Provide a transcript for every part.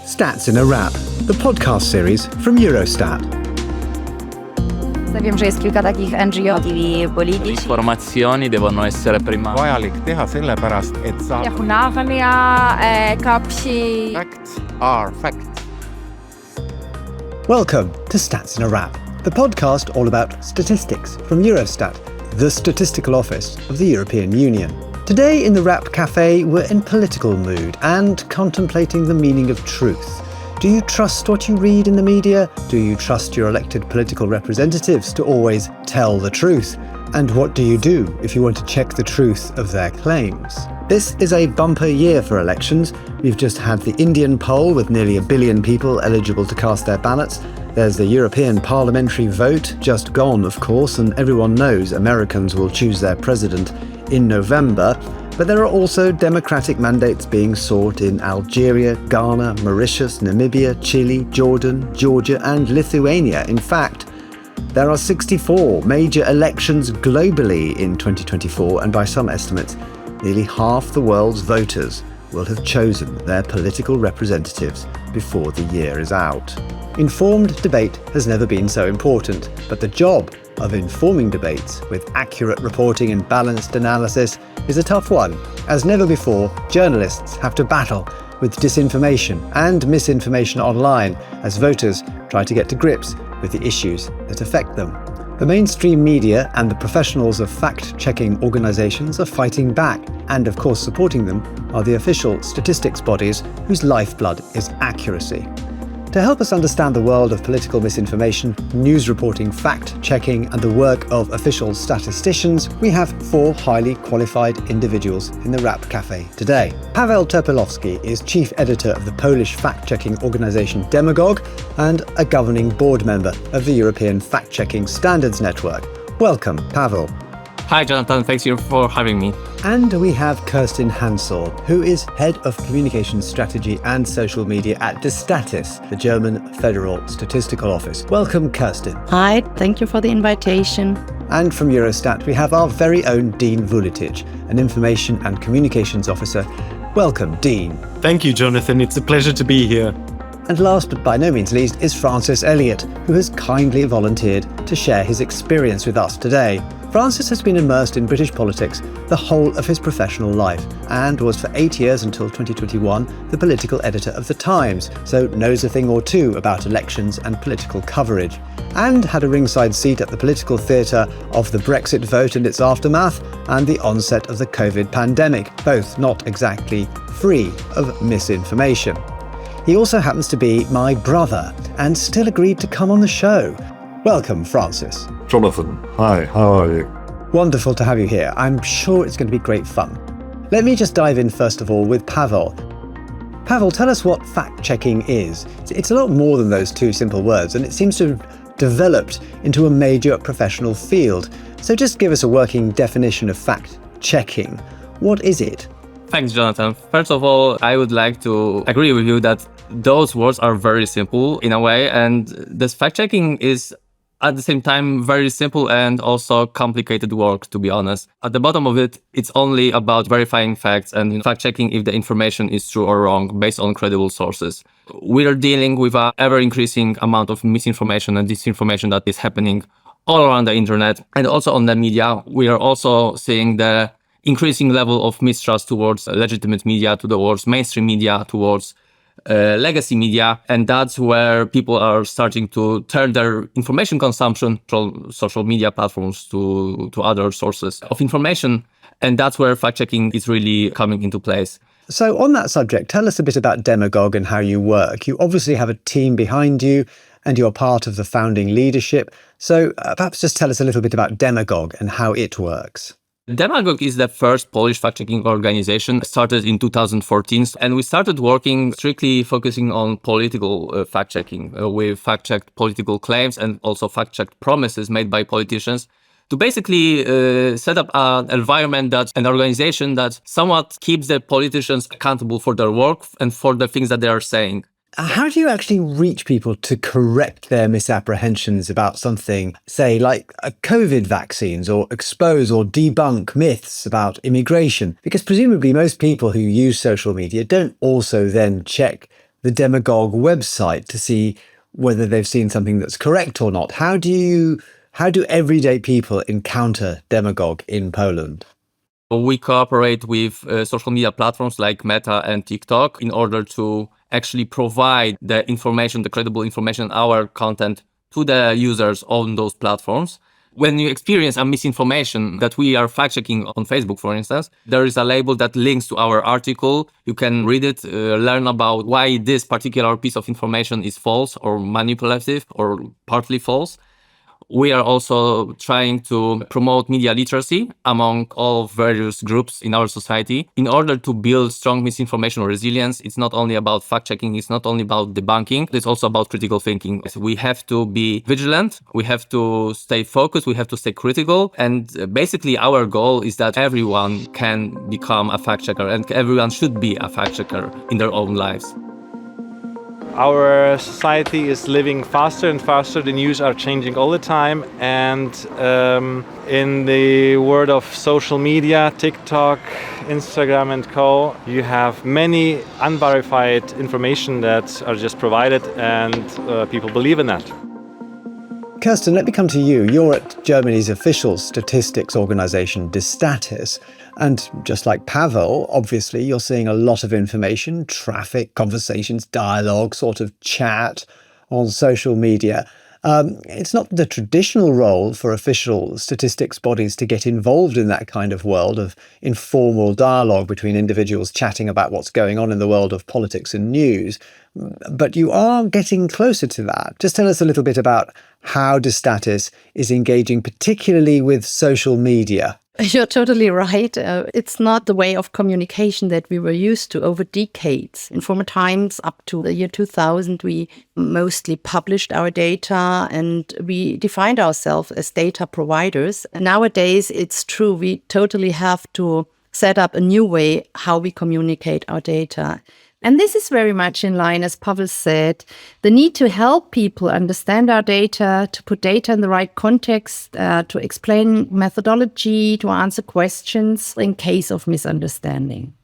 Stats in a Wrap, the podcast series from Eurostat. Wiem, że jest kilka takich NGO TV politici. Informazioni devono essere prima vajalik teha sellepärast, et saab. Facts are facts. Welcome to Stats in a Wrap, the podcast all about statistics from Eurostat, the statistical office of the European Union. Today in the Wrap Cafe, we're in political mood and contemplating the meaning of truth. Do you trust what you read in the media? Do you trust your elected political representatives to always tell the truth? And what do you do if you want to check the truth of their claims? This is a bumper year for elections. We've just had the Indian poll with nearly 1 billion people eligible to cast their ballots. There's the European parliamentary vote, just gone of course, and everyone knows Americans will choose their president in November. But there are also democratic mandates being sought in Algeria, Ghana, Mauritius, Namibia, Chile, Jordan, Georgia and Lithuania. In fact, there are 64 major elections globally in 2024, and by some estimates, nearly half the world's voters will have chosen their political representatives before the year is out. Informed debate has never been so important, but the job of informing debates with accurate reporting and balanced analysis is a tough one. As never before, journalists have to battle with disinformation and misinformation online as voters try to get to grips with the issues that affect them. The mainstream media and the professionals of fact-checking organisations are fighting back, and of course supporting them are the official statistics bodies whose lifeblood is accuracy. To help us understand the world of political misinformation, news reporting, fact-checking and the work of official statisticians, we have 4 highly qualified individuals in the Wrap Cafe today. Paweł Topolowski is chief editor of the Polish fact-checking organisation Demagogue and a governing board member of the European Fact-Checking Standards Network. Welcome, Paweł. Hi Jonathan, thanks you for having me. And we have Kerstin Hansel, who is Head of Communications Strategy and Social Media at Destatis, the German Federal Statistical Office. Welcome, Kerstin. Hi, thank you for the invitation. And from Eurostat, we have our very own Dean Vuletic, an Information and Communications Officer. Welcome, Dean. Thank you, Jonathan. It's a pleasure to be here. And last but by no means least is Francis Elliott, who has kindly volunteered to share his experience with us today. Francis has been immersed in British politics the whole of his professional life and was for 8 years until 2021 the political editor of The Times, so knows a thing or two about elections and political coverage, and had a ringside seat at the political theatre of the Brexit vote and its aftermath and the onset of the COVID pandemic, both not exactly free of misinformation. He also happens to be my brother and still agreed to come on the show. Welcome, Francis. Jonathan, hi, how are you? Wonderful to have you here. I'm sure it's going to be great fun. Let me just dive in first of all with Paweł. Paweł, tell us what fact-checking is. It's a lot more than those 2 simple words, and it seems to have developed into a major professional field. So just give us a working definition of fact-checking. What is it? Thanks Jonathan. First of all, I would like to agree with you that those words are very simple in a way, and this fact-checking is at the same time very simple and also complicated work, to be honest. At the bottom of it, it's only about verifying facts and fact-checking if the information is true or wrong based on credible sources. We are dealing with an ever-increasing amount of misinformation and disinformation that is happening all around the internet and also on the media. We are also seeing the increasing level of mistrust towards legitimate media, towards mainstream media, towards legacy media, and that's where people are starting to turn their information consumption from social media platforms to other sources of information, and that's where fact-checking is really coming into place. So on that subject, tell us a bit about Demagogue and how you work. You obviously have a team behind you and you're part of the founding leadership. So perhaps just tell us a little bit about Demagogue and how it works. Demagogue is the first Polish fact-checking organization, started in 2014, and we started working strictly focusing on political fact-checking. We fact-checked political claims and also fact-checked promises made by politicians to basically set up an environment, an organization that somewhat keeps the politicians accountable for their work and for the things that they are saying. How do you actually reach people to correct their misapprehensions about something, say, like COVID vaccines, or expose or debunk myths about immigration? Because presumably most people who use social media don't also then check the Demagogue website to see whether they've seen something that's correct or not. How do everyday people encounter Demagogue in Poland? We cooperate with social media platforms like Meta and TikTok in order to actually provide the information, the credible information, our content to the users on those platforms. When you experience a misinformation that we are fact-checking on Facebook, for instance, there is a label that links to our article. You can read it, learn about why this particular piece of information is false or manipulative or partly false. We are also trying to promote media literacy among all various groups in our society in order to build strong misinformation resilience. It's not only about fact-checking, it's not only about debunking, it's also about critical thinking. We have to be vigilant, we have to stay focused, we have to stay critical, and basically our goal is that everyone can become a fact-checker and everyone should be a fact-checker in their own lives. Our society is living faster and faster. The news are changing all the time. And in the world of social media, TikTok, Instagram and co, you have many unverified information that are just provided and people believe in that. Kirsten, let me come to you. You're at Germany's official statistics organisation, Destatis. And just like Pavel, obviously, you're seeing a lot of information, traffic, conversations, dialogue, sort of chat on social media. It's not the traditional role for official statistics bodies to get involved in that kind of world of informal dialogue between individuals chatting about what's going on in the world of politics and news. But you are getting closer to that. Just tell us a little bit about how Destatis is engaging particularly with social media. You're totally right. It's not the way of communication that we were used to over decades. In former times, up to the year 2000, we mostly published our data and we defined ourselves as data providers. And nowadays, it's true, we totally have to set up a new way how we communicate our data. And this is very much in line, as Pavel said, the need to help people understand our data, to put data in the right context, to explain methodology, to answer questions in case of misunderstanding.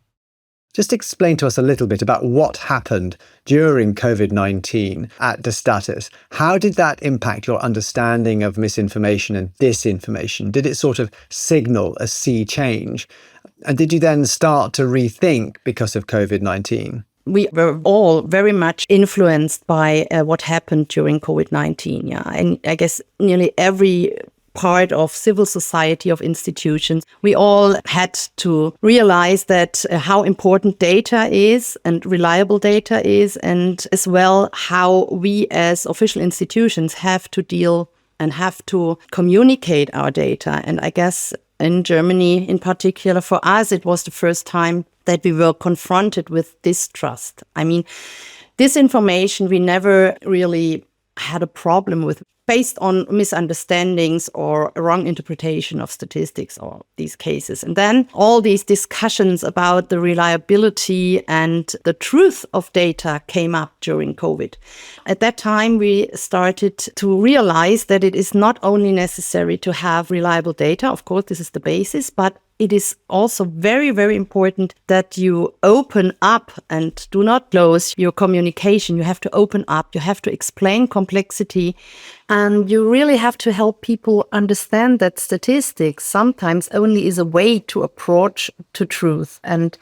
Just explain to us a little bit about what happened during COVID-19 at Destatis. How did that impact your understanding of misinformation and disinformation? Did it sort of signal a sea change? And did you then start to rethink because of COVID-19? We were all very much influenced by what happened during COVID-19. Yeah, and I guess nearly every part of civil society, of institutions, we all had to realize that how important data is and reliable data is, and as well how we as official institutions have to deal and have to communicate our data. And I guess in Germany in particular, for us, it was the first time that we were confronted with distrust. I mean, disinformation we never really had a problem with based on misunderstandings or a wrong interpretation of statistics or these cases. And then all these discussions about the reliability and the truth of data came up during COVID. At that time, we started to realize that it is not only necessary to have reliable data, of course, this is the basis, but it is also very, very important that you open up and do not close your communication. You have to open up, you have to explain complexity, and you really have to help people understand that statistics sometimes only is a way to approach to truth and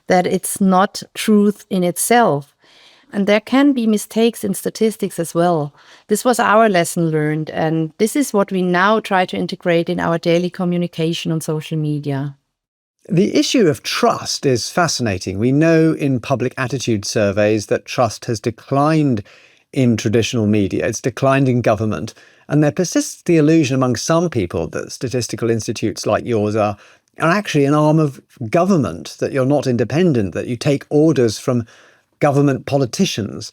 that it's not truth in itself. And there can be mistakes in statistics as well. This was our lesson learned, and this is what we now try to integrate in our daily communication on social media. The issue of trust is fascinating. We know in public attitude surveys that trust has declined in traditional media, it's declined in government, and there persists the illusion among some people that statistical institutes like yours are actually an arm of government, that you're not independent, that you take orders from government politicians.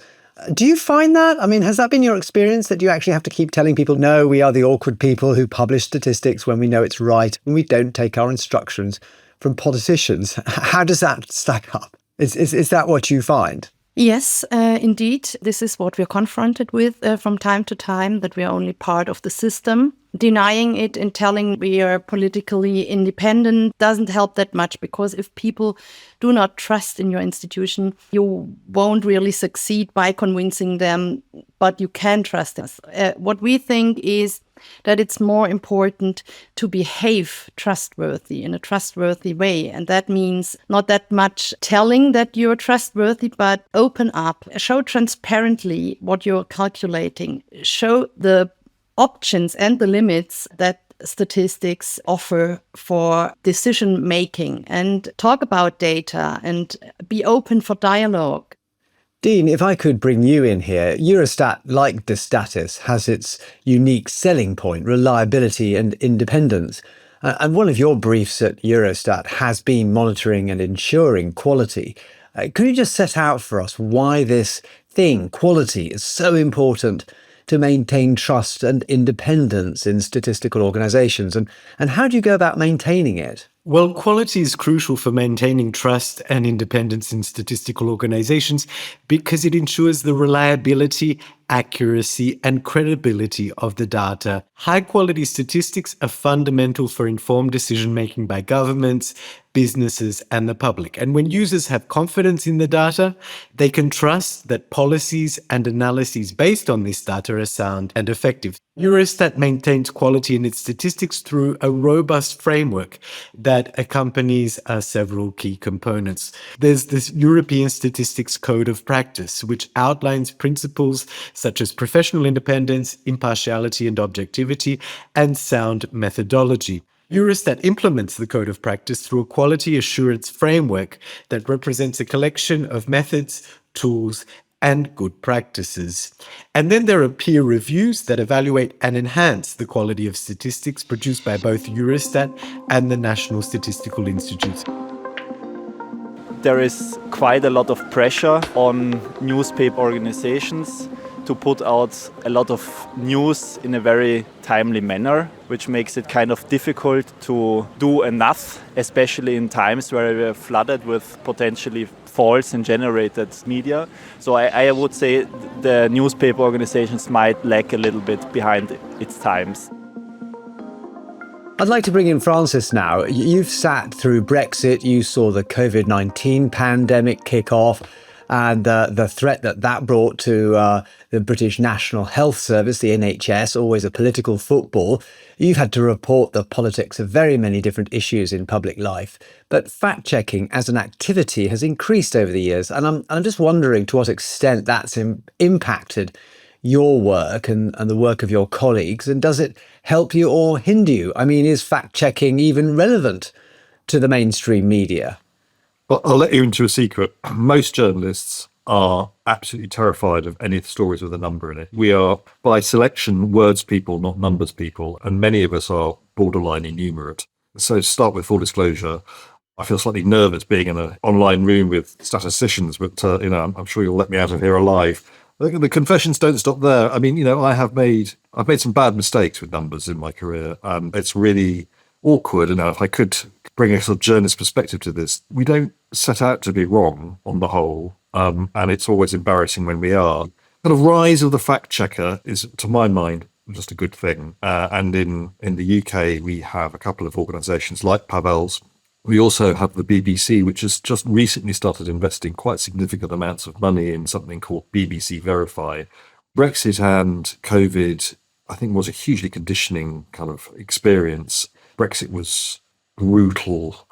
Do you find that? I mean, has that been your experience, that you actually have to keep telling people, no, we are the awkward people who publish statistics when we know it's right and we don't take our instructions from politicians? How does that stack up? Is that what you find? Yes, indeed. This is what we're confronted with from time to time, that we are only part of the system. denying it and telling we are politically independent doesn't help that much, because if people do not trust in your institution, you won't really succeed by convincing them, but you can trust us. What we think is that it's more important to behave trustworthy in a trustworthy way. And that means not that much telling that you're trustworthy, but open up, show transparently what you're calculating, show the options and the limits that statistics offer for decision making, and talk about data and be open for dialogue. Dean, if I could bring you in here, Eurostat, like Destatis, has its unique selling point, reliability and independence. And one of your briefs at Eurostat has been monitoring and ensuring quality. Could you just set out for us why this thing, quality, is so important to maintain trust and independence in statistical organisations? And how do you go about maintaining it? Well, quality is crucial for maintaining trust and independence in statistical organizations because it ensures the reliability, accuracy, and credibility of the data. High-quality statistics are fundamental for informed decision-making by governments, businesses, and the public. And when users have confidence in the data, they can trust that policies and analyses based on this data are sound and effective. Eurostat maintains quality in its statistics through a robust framework that accompanies several key components. There's this European Statistics Code of Practice, which outlines principles such as professional independence, impartiality and objectivity, and sound methodology. Eurostat implements the Code of Practice through a quality assurance framework that represents a collection of methods, tools, and good practices. And then there are peer reviews that evaluate and enhance the quality of statistics produced by both Eurostat and the National Statistical Institutes. There is quite a lot of pressure on newspaper organizations to put out a lot of news in a very timely manner, which makes it kind of difficult to do enough, especially in times where we are flooded with potentially false and generated media. So I would say the newspaper organizations might lag a little bit behind its times. I'd like to bring in Francis now. You've sat through Brexit, you saw the COVID-19 pandemic kick off, and the threat that brought to the British National Health Service, the NHS, always a political football. You've had to report the politics of very many different issues in public life. But fact-checking as an activity has increased over the years, and I'm just wondering to what extent that's impacted your work and the work of your colleagues, and does it help you or hinder you? I mean, is fact-checking even relevant to the mainstream media? Well, I'll let you into a secret. Most journalists are absolutely terrified of any stories with a number in it. We are, by selection, words people, not numbers people, and many of us are borderline enumerate. So to start with full disclosure, I feel slightly nervous being in an online room with statisticians, but I'm sure you'll let me out of here alive. The confessions don't stop there. I mean, I've made some bad mistakes with numbers in my career. It's really awkward. And if I could bring a sort of journalist perspective to this, we don't set out to be wrong on the whole. And it's always embarrassing when we are. The rise of the fact checker is, to my mind, just a good thing. And in the UK, we have a couple of organisations like Pavel's. We also have the BBC, which has just recently started investing quite significant amounts of money in something called BBC Verify. Brexit and COVID, I think, was a hugely conditioning kind of experience. Brexit was brutal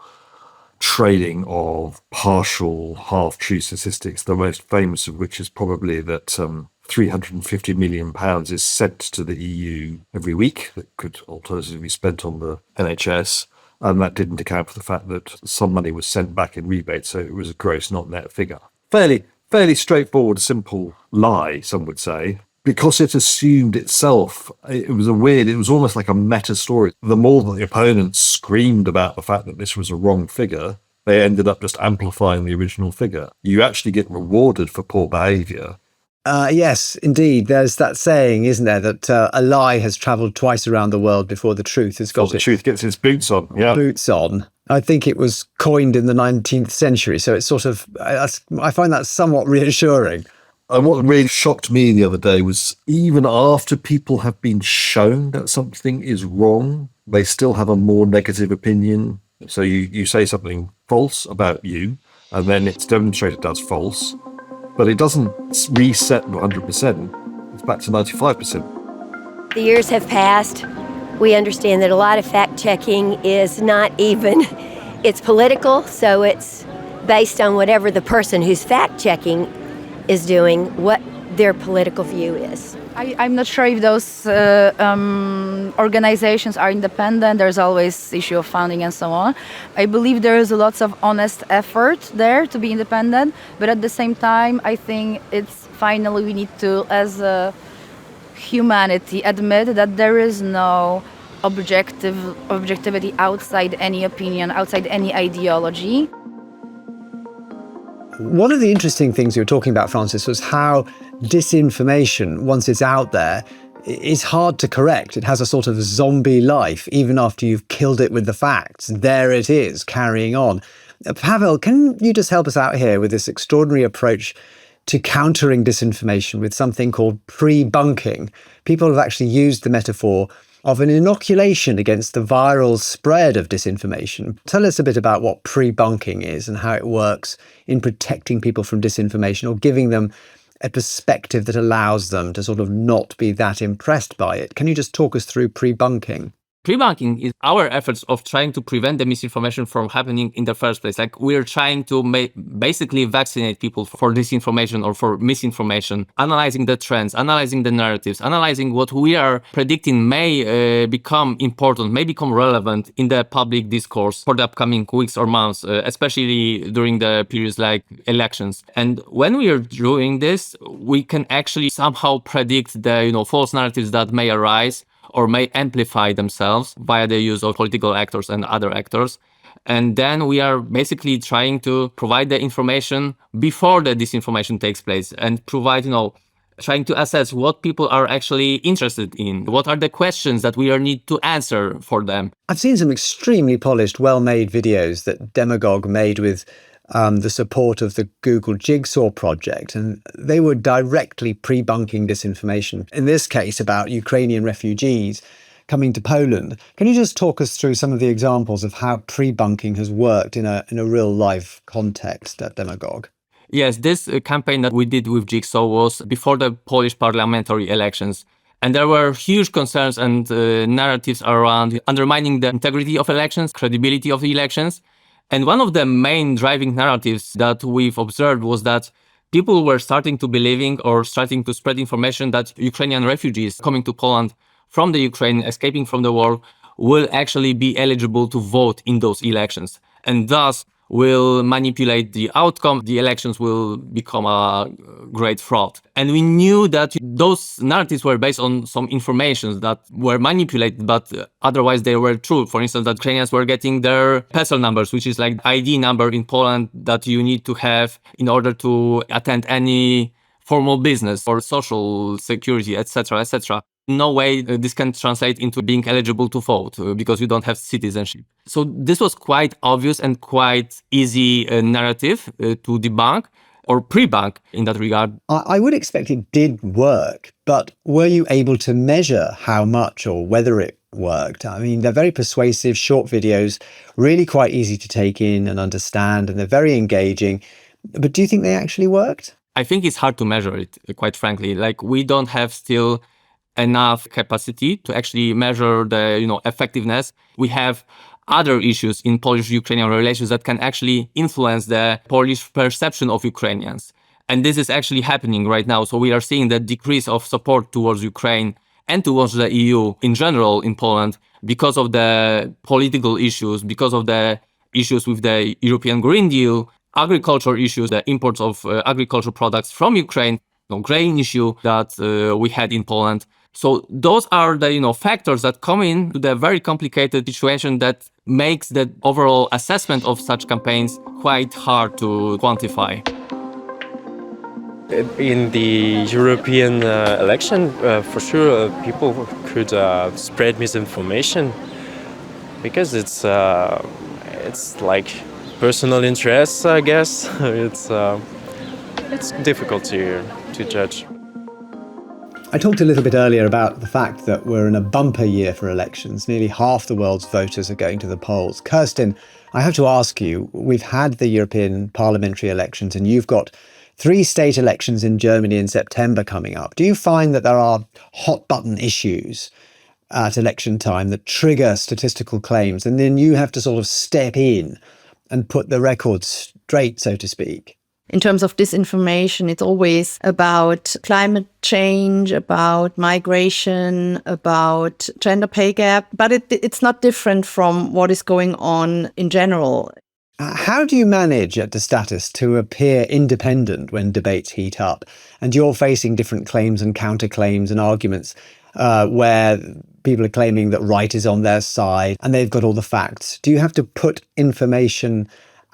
trading of partial, half-true statistics, the most famous of which is probably that £350 million is sent to the EU every week that could alternatively be spent on the NHS. And that didn't account for the fact that some money was sent back in rebates, so it was a gross, not net figure. Fairly straightforward, simple lie, some would say. Because it assumed itself, it was almost like a meta story. The more that the opponents screamed about the fact that this was a wrong figure, they ended up just amplifying the original figure. You actually get rewarded for poor behaviour. Yes, indeed. There's that saying, isn't there, that a lie has travelled twice around the world before the truth has got the truth gets its boots on. Yeah, boots on. I think it was coined in the 19th century, so it's sort of, I find that somewhat reassuring. And what really shocked me the other day was even after people have been shown that something is wrong, they still have a more negative opinion. So you say something false about you, and then it's demonstrated as false, but it doesn't reset 100%. It's back to 95%. The years have passed. We understand that a lot of fact-checking is not even, it's political, so it's based on whatever the person who's fact-checking is doing, what their political view is. I'm not sure if those organizations are independent. There's always issue of funding and so on. I believe there is lots of honest effort there to be independent, but at the same time, I think it's finally we need to, as a humanity, admit that there is no objectivity outside any opinion, outside any ideology. One of the interesting things you were talking about, Francis, was how disinformation, once it's out there, is hard to correct. It has a sort of zombie life, even after you've killed it with the facts. There it is, carrying on. Pavel, can you just help us out here with this extraordinary approach to countering disinformation with something called pre-bunking? People have actually used the metaphor of an inoculation against the viral spread of disinformation. Tell us a bit about what pre-bunking is and how it works in protecting people from disinformation or giving them a perspective that allows them to sort of not be that impressed by it. Can you just talk us through pre-bunking? Pre-bunking is our efforts of trying to prevent the misinformation from happening in the first place. Like we're trying to basically vaccinate people for disinformation or for misinformation, analyzing the trends, analyzing the narratives, analyzing what we are predicting may become important, may become relevant in the public discourse for the upcoming weeks or months, especially during the periods like elections. And when we are doing this, we can actually somehow predict the false narratives that may arise or may amplify themselves via the use of political actors and other actors. And then we are basically trying to provide the information before the disinformation takes place and provide, trying to assess what people are actually interested in. What are the questions that we need to answer for them? I've seen some extremely polished, well-made videos that Demagogue made with the support of the Google Jigsaw project, and they were directly pre-bunking disinformation, in this case about Ukrainian refugees coming to Poland. Can you just talk us through some of the examples of how pre-bunking has worked in a real life context at Demagogue? Yes, this campaign that we did with Jigsaw was before the Polish parliamentary elections. And there were huge concerns and narratives around undermining the integrity of elections, credibility of the elections. And one of the main driving narratives that we've observed was that people were starting to believing or starting to spread information that Ukrainian refugees coming to Poland from the Ukraine, escaping from the war, will actually be eligible to vote in those elections. And thus will manipulate the outcome. The elections will become a great fraud. And we knew that those narratives were based on some information that were manipulated, but otherwise they were true. For instance, that Ukrainians were getting their PESEL numbers, which is like ID number in Poland that you need to have in order to attend any formal business or social security, etc., etc. No way this can translate into being eligible to vote because you don't have citizenship. So this was quite obvious and quite easy narrative to debunk or pre-bunk in that regard. I would expect it did work, but were you able to measure how much or whether it worked? I mean, they're very persuasive, short videos, really quite easy to take in and understand, and they're very engaging. But do you think they actually worked? I think it's hard to measure it, quite frankly. Like, we don't have still enough capacity to actually measure the effectiveness. We have other issues in Polish-Ukrainian relations that can actually influence the Polish perception of Ukrainians. And this is actually happening right now. So we are seeing the decrease of support towards Ukraine and towards the EU in general in Poland because of the political issues, because of the issues with the European Green Deal, agriculture issues, the imports of agricultural products from Ukraine, grain issue that we had in Poland. So those are the factors that come into the very complicated situation that makes the overall assessment of such campaigns quite hard to quantify. In the European election, for sure, people could spread misinformation because it's like personal interests, I guess. It's it's difficult to judge. I talked a little bit earlier about the fact that we're in a bumper year for elections. Nearly half the world's voters are going to the polls. Kirsten, I have to ask you, we've had the European parliamentary elections and you've got 3 state elections in Germany in September coming up. Do you find that there are hot button issues at election time that trigger statistical claims and then you have to sort of step in and put the record straight, so to speak? In terms of disinformation, it's always about climate change, about migration, about gender pay gap, but it's not different from what is going on in general. How do you manage at the status to appear independent when debates heat up and you're facing different claims and counterclaims and arguments where people are claiming that right is on their side and they've got all the facts? Do you have to put information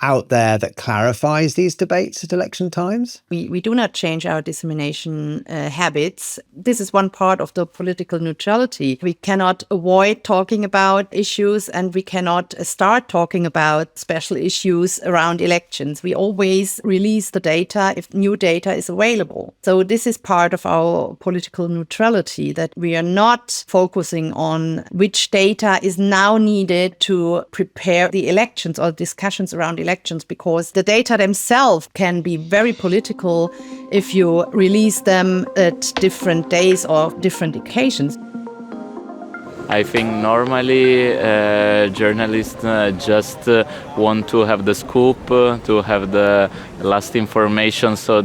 out there that clarifies these debates at election times? We do not change our dissemination habits. This is one part of the political neutrality. We cannot avoid talking about issues and we cannot start talking about special issues around elections. We always release the data if new data is available. So this is part of our political neutrality, that we are not focusing on which data is now needed to prepare the elections or discussions around elections, because the data themselves can be very political if you release them at different days or different occasions. I think normally journalists just want to have the scoop, to have the last information, so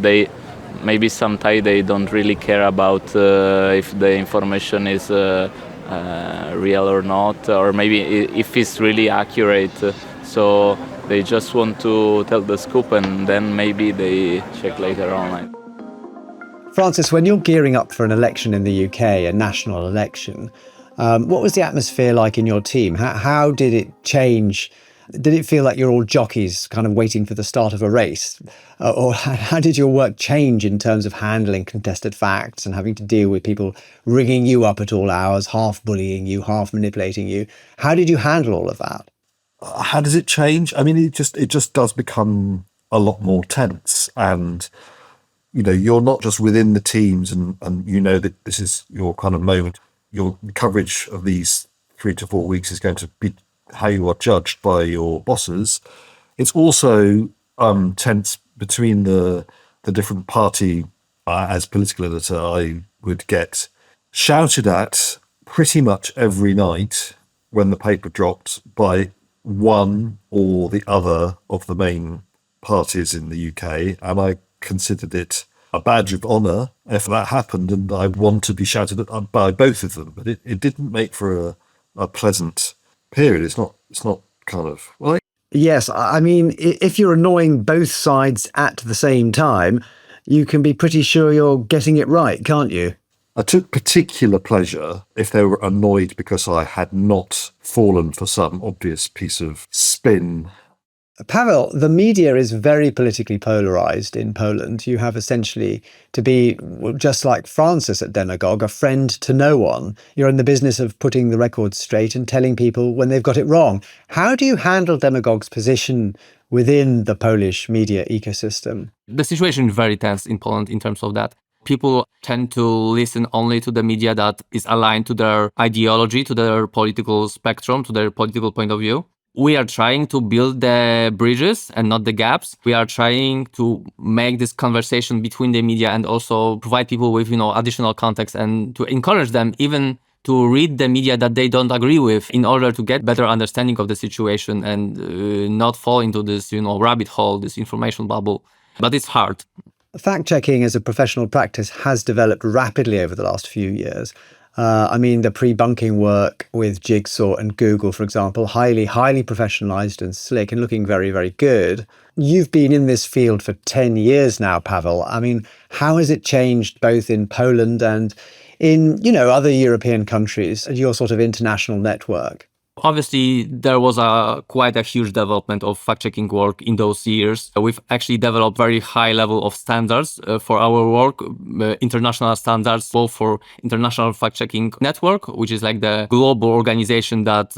maybe sometimes they don't really care about if the information is real or not, or maybe if it's really accurate. So they just want to tell the scoop and then maybe they check later on. Francis, when you're gearing up for an election in the UK, a national election, what was the atmosphere like in your team? How did it change? Did it feel like you're all jockeys kind of waiting for the start of a race? Or how did your work change in terms of handling contested facts and having to deal with people ringing you up at all hours, half bullying you, half manipulating you? How did you handle all of that? How does it change? I mean, it just does become a lot more tense, and you're not just within the teams, and that this is your kind of moment. Your coverage of these 3 to 4 weeks is going to be how you are judged by your bosses. It's also tense between the different party. As political editor, I would get shouted at pretty much every night when the paper dropped by one or the other of the main parties in the UK, and I considered it a badge of honour if that happened, and I want to be shouted at by both of them. But it didn't make for a pleasant period. It's not kind of well. Yes, I mean, if you're annoying both sides at the same time, you can be pretty sure you're getting it right, can't you? I took particular pleasure if they were annoyed because I had not fallen for some obvious piece of spin. Pavel, the media is very politically polarized in Poland. You have essentially to be, just like Francis at Demagogue, a friend to no one. You're in the business of putting the record straight and telling people when they've got it wrong. How do you handle Demagogue's position within the Polish media ecosystem? The situation is very tense in Poland in terms of that. People tend to listen only to the media that is aligned to their ideology, to their political spectrum, to their political point of view. We are trying to build the bridges and not the gaps. We are trying to make this conversation between the media and also provide people with, additional context and to encourage them even to read the media that they don't agree with in order to get better understanding of the situation and not fall into this, rabbit hole, this information bubble. But it's hard. Fact-checking as a professional practice has developed rapidly over the last few years. The pre-bunking work with Jigsaw and Google, for example, highly professionalized and slick and looking very, very good. You've been in this field for 10 years now, Pavel. I mean, how has it changed both in Poland and in, other European countries, your sort of international network? Obviously, there was quite a huge development of fact-checking work in those years. We've actually developed very high level of standards for our work, international standards, both for International Fact-Checking Network, which is like the global organization that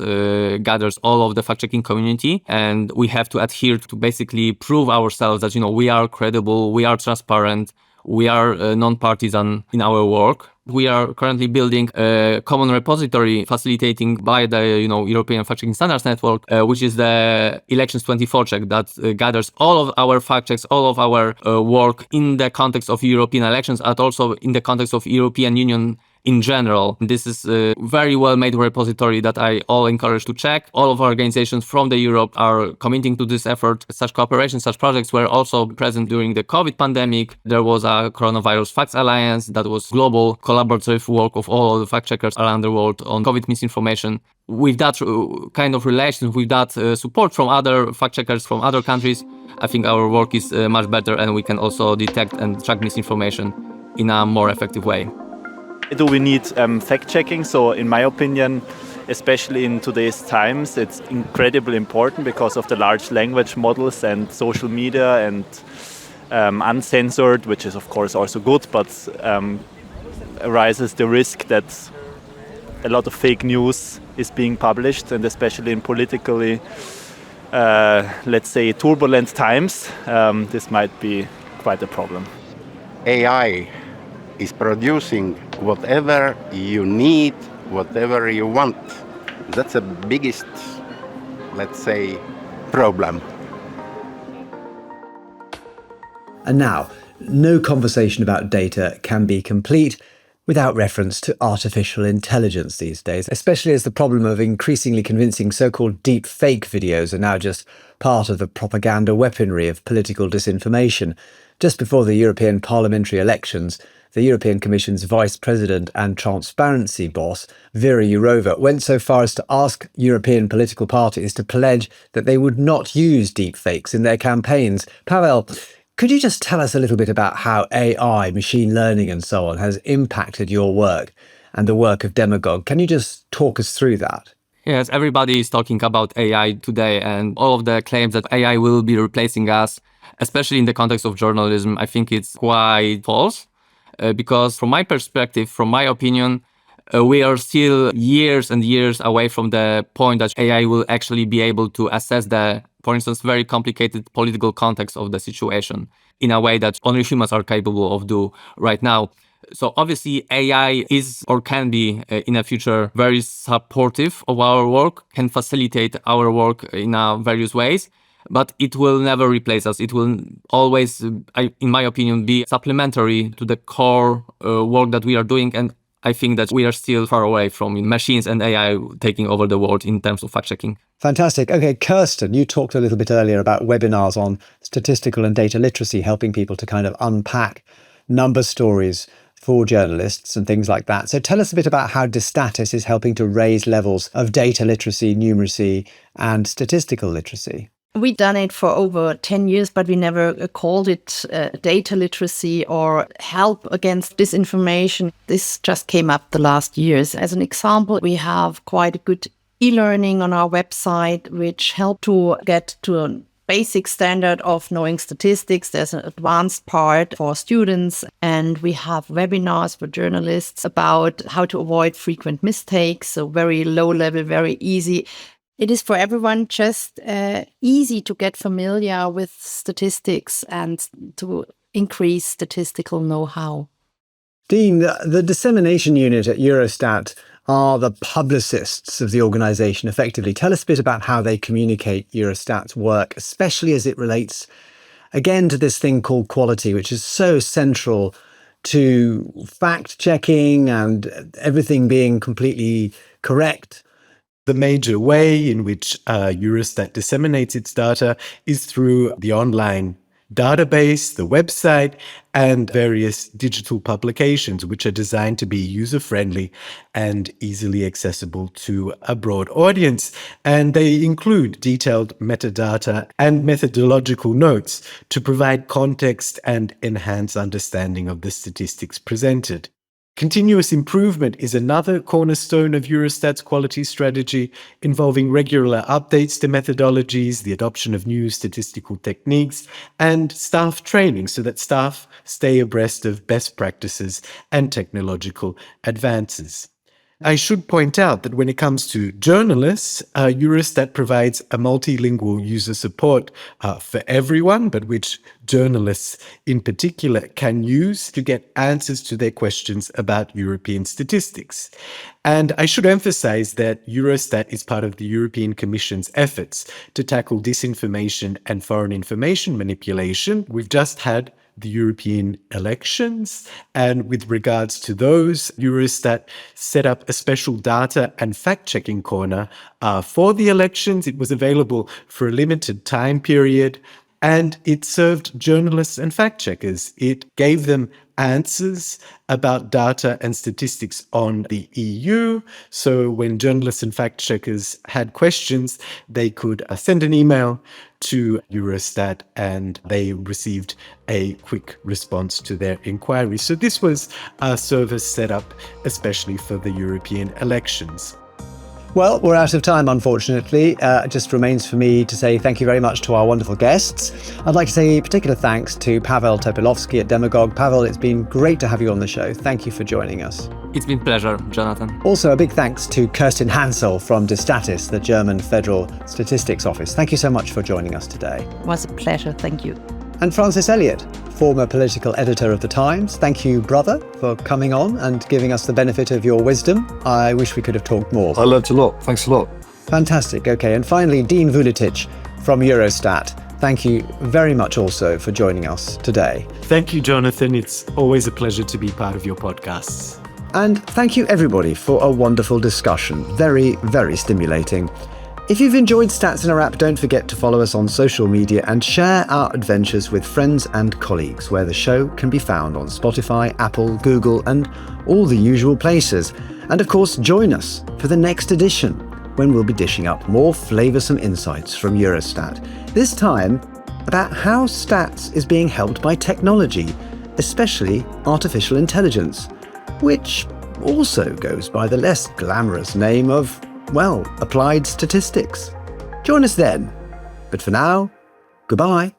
gathers all of the fact-checking community. And we have to adhere to basically prove ourselves that, we are credible, we are transparent, we are non-partisan in our work. We are currently building a common repository facilitating by the European Fact-Checking Standards Network, which is the Elections 24 check that gathers all of our fact checks, all of our work in the context of European elections, and also in the context of European Union in general. This is a very well-made repository that I all encourage to check. All of our organizations from the Europe are committing to this effort. Such cooperations, such projects were also present during the COVID pandemic. There was a Coronavirus Facts Alliance that was global collaborative work of all of the fact checkers around the world on COVID misinformation. With that kind of relations, with that support from other fact checkers from other countries, I think our work is much better, and we can also detect and track misinformation in a more effective way. Do we need fact-checking? So in my opinion, especially in today's times, it's incredibly important because of the large language models and social media and uncensored, which is of course also good, but arises the risk that a lot of fake news is being published, and especially in politically, let's say, turbulent times, this might be quite a problem. AI is producing whatever you need, whatever you want. That's the biggest, let's say, problem. And now, no conversation about data can be complete without reference to artificial intelligence these days, especially as the problem of increasingly convincing so-called deep fake videos are now just part of the propaganda weaponry of political disinformation. Just before the European parliamentary elections, the European Commission's Vice President and transparency boss, Vera Jourova, went so far as to ask European political parties to pledge that they would not use deepfakes in their campaigns. Pavel, could you just tell us a little bit about how AI, machine learning and so on has impacted your work and the work of Demagogue? Can you just talk us through that? Yes, everybody is talking about AI today, and all of the claims that AI will be replacing us, especially in the context of journalism, I think it's quite false. Because from my perspective, from my opinion, we are still years and years away from the point that AI will actually be able to assess the, for instance, very complicated political context of the situation in a way that only humans are capable of do right now. So obviously AI is or can be in the future very supportive of our work, can facilitate our work in various ways. But it will never replace us. It will always, in my opinion, be supplementary to the core work that we are doing. And I think that we are still far away from machines and AI taking over the world in terms of fact-checking. Fantastic. Okay, Kirsten, you talked a little bit earlier about webinars on statistical and data literacy, helping people to kind of unpack number stories for journalists and things like that. So tell us a bit about how Distatis is helping to raise levels of data literacy, numeracy, and statistical literacy. We've done it for over 10 years, but we never called it data literacy or help against disinformation. This just came up the last years. As an example, we have quite a good e-learning on our website, which help to get to a basic standard of knowing statistics. There's an advanced part for students, and we have webinars for journalists about how to avoid frequent mistakes. So very low level, very easy. It is for everyone just easy to get familiar with statistics and to increase statistical know-how. Dean, the dissemination unit at Eurostat are the publicists of the organisation, effectively. Tell us a bit about how they communicate Eurostat's work, especially as it relates, again, to this thing called quality, which is so central to fact-checking and everything being completely correct. The major way in which Eurostat disseminates its data is through the online database, the website, and various digital publications, which are designed to be user-friendly and easily accessible to a broad audience. And they include detailed metadata and methodological notes to provide context and enhance understanding of the statistics presented. Continuous improvement is another cornerstone of Eurostat's quality strategy, involving regular updates to methodologies, the adoption of new statistical techniques, and staff training so that staff stay abreast of best practices and technological advances. I should point out that when it comes to journalists, Eurostat provides a multilingual user support for everyone, but which journalists in particular can use to get answers to their questions about European statistics. And I should emphasize that Eurostat is part of the European Commission's efforts to tackle disinformation and foreign information manipulation. We've just had the European elections, and with regards to those, Eurostat set up a special data and fact-checking corner for the elections. It was available for a limited time period, and it served journalists and fact-checkers. It gave them answers about data and statistics on the EU. So when journalists and fact-checkers had questions, they could send an email to Eurostat and they received a quick response to their inquiry. So this was a service set up especially for the European elections. Well, we're out of time, unfortunately. It just remains for me to say thank you very much to our wonderful guests. I'd like to say particular thanks to Paweł Topiłowski at Demagogue. Paweł, it's been great to have you on the show. Thank you for joining us. It's been a pleasure, Jonathan. Also, a big thanks to Kerstin Hansel from Destatis, the German Federal Statistics Office. Thank you so much for joining us today. It was a pleasure. Thank you. And Francis Elliott, former political editor of The Times. Thank you, brother, for coming on and giving us the benefit of your wisdom. I wish we could have talked more. I learnt a lot. Thanks a lot. Fantastic. Okay. And finally, Dean Vuletic from Eurostat. Thank you very much also for joining us today. Thank you, Jonathan. It's always a pleasure to be part of your podcasts. And thank you, everybody, for a wonderful discussion. Very, very stimulating. If you've enjoyed Stats in a Wrap, don't forget to follow us on social media and share our adventures with friends and colleagues, where the show can be found on Spotify, Apple, Google, and all the usual places. And of course, join us for the next edition, when we'll be dishing up more flavoursome insights from Eurostat. This time, about how stats is being helped by technology, especially artificial intelligence, which also goes by the less glamorous name of, well, applied statistics. Join us then. But for now, goodbye.